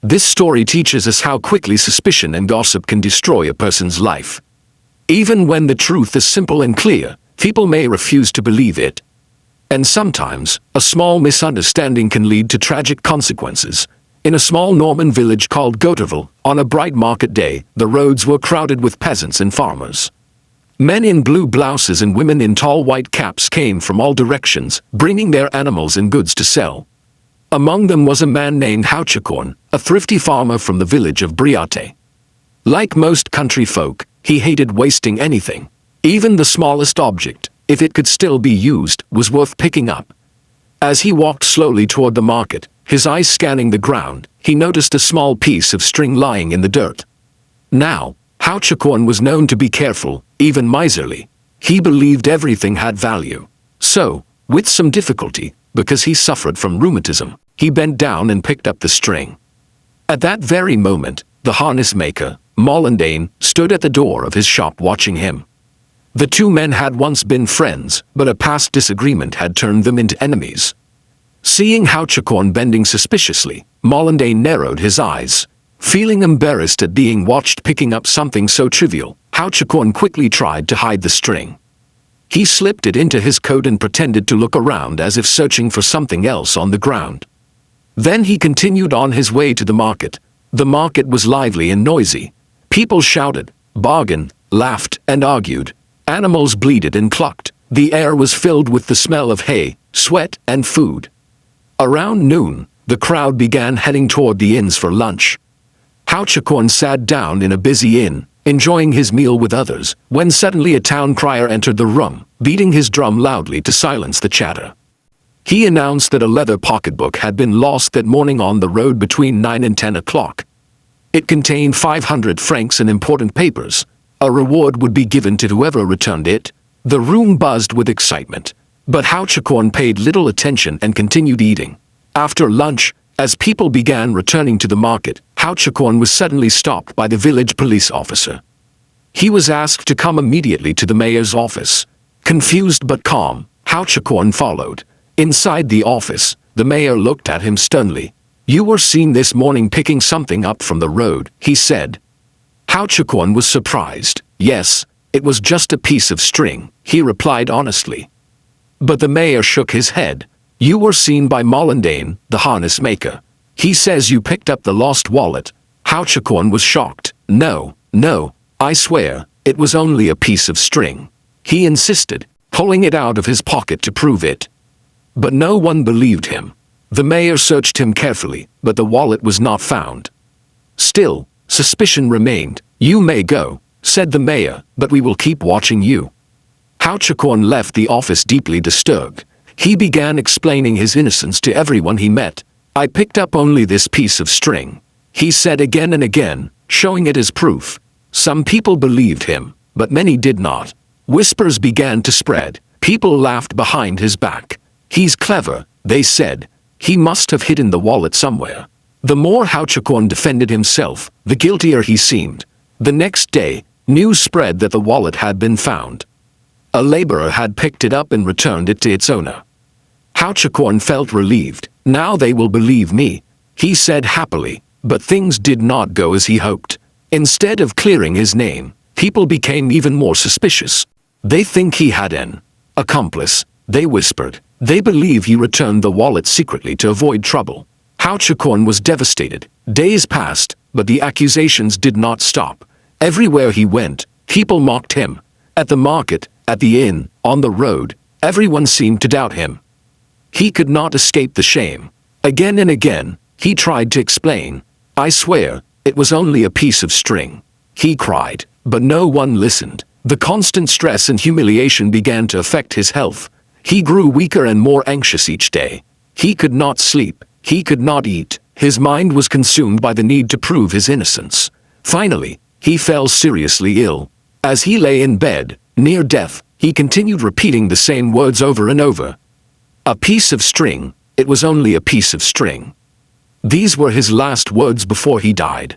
This story teaches us how quickly suspicion and gossip can destroy a person's life. Even when the truth is simple and clear, people may refuse to believe it. And sometimes, a small misunderstanding can lead to tragic consequences. In a small Norman village called Goterville, on a bright market day, the roads were crowded with peasants and farmers. Men in blue blouses and women in tall white caps came from all directions, bringing their animals and goods to sell. Among them was a man named Hauchecorne, a thrifty farmer from the village of Briate. Like most country folk, he hated wasting anything. Even the smallest object, if it could still be used, was worth picking up. As he walked slowly toward the market, his eyes scanning the ground, he noticed a small piece of string lying in the dirt. Now, Hauchecorne was known to be careful, even miserly. He believed everything had value. So, with some difficulty, because he suffered from rheumatism, he bent down and picked up the string. At that very moment, the harness maker, Molendane, stood at the door of his shop watching him. The two men had once been friends, but a past disagreement had turned them into enemies. Seeing Hauchecorne bending suspiciously, Molendane narrowed his eyes. Feeling embarrassed at being watched picking up something so trivial, Hauchecorne quickly tried to hide the string. He slipped it into his coat and pretended to look around as if searching for something else on the ground. Then he continued on his way to the market. The market was lively and noisy. People shouted, bargained, laughed, and argued. Animals bleated and clucked. The air was filled with the smell of hay, sweat, and food. Around noon, the crowd began heading toward the inns for lunch. Hauchecorne sat down in a busy inn, enjoying his meal with others, when suddenly a town crier entered the room, beating his drum loudly to silence the chatter. He announced that a leather pocketbook had been lost that morning on the road between 9 and 10 o'clock. It contained 500 francs and important papers. A reward would be given to whoever returned it. The room buzzed with excitement, but Hauchecorne paid little attention and continued eating. After lunch, as people began returning to the market, Hauchecorne was suddenly stopped by the village police officer. He was asked to come immediately to the mayor's office. Confused but calm, Hauchecorne followed. Inside the office, the mayor looked at him sternly. "You were seen this morning picking something up from the road," he said. Hauchecorne was surprised. "Yes, it was just a piece of string," he replied honestly. But the mayor shook his head. "You were seen by Molendane, the harness maker. He says you picked up the lost wallet." Hauchecorne was shocked. No, I swear, it was only a piece of string," he insisted, pulling it out of his pocket to prove it. But no one believed him. The mayor searched him carefully, but the wallet was not found. Still, suspicion remained. "You may go," said the mayor, "but we will keep watching you." Hauchecorne left the office deeply disturbed. He began explaining his innocence to everyone he met. "I picked up only this piece of string," he said again and again, showing it as proof. Some people believed him, but many did not. Whispers began to spread. People laughed behind his back. "He's clever," they said. "He must have hidden the wallet somewhere." The more Hauchecorne defended himself, the guiltier he seemed. The next day, news spread that the wallet had been found. A laborer had picked it up and returned it to its owner. Hauchecorne felt relieved. "Now they will believe me," he said happily. But things did not go as he hoped. Instead of clearing his name, people became even more suspicious. "They think he had an accomplice," they whispered. "They believe he returned the wallet secretly to avoid trouble." Hauchecorne was devastated. Days passed, but the accusations did not stop. Everywhere he went, people mocked him. At the market, at the inn, on the road, everyone seemed to doubt him. He could not escape the shame. Again and again, he tried to explain. "I swear, it was only a piece of string," he cried, but no one listened. The constant stress and humiliation began to affect his health. He grew weaker and more anxious each day. He could not sleep. He could not eat. His mind was consumed by the need to prove his innocence. Finally, he fell seriously ill. As he lay in bed, near death, he continued repeating the same words over and over. "A piece of string, it was only a piece of string." These were his last words before he died.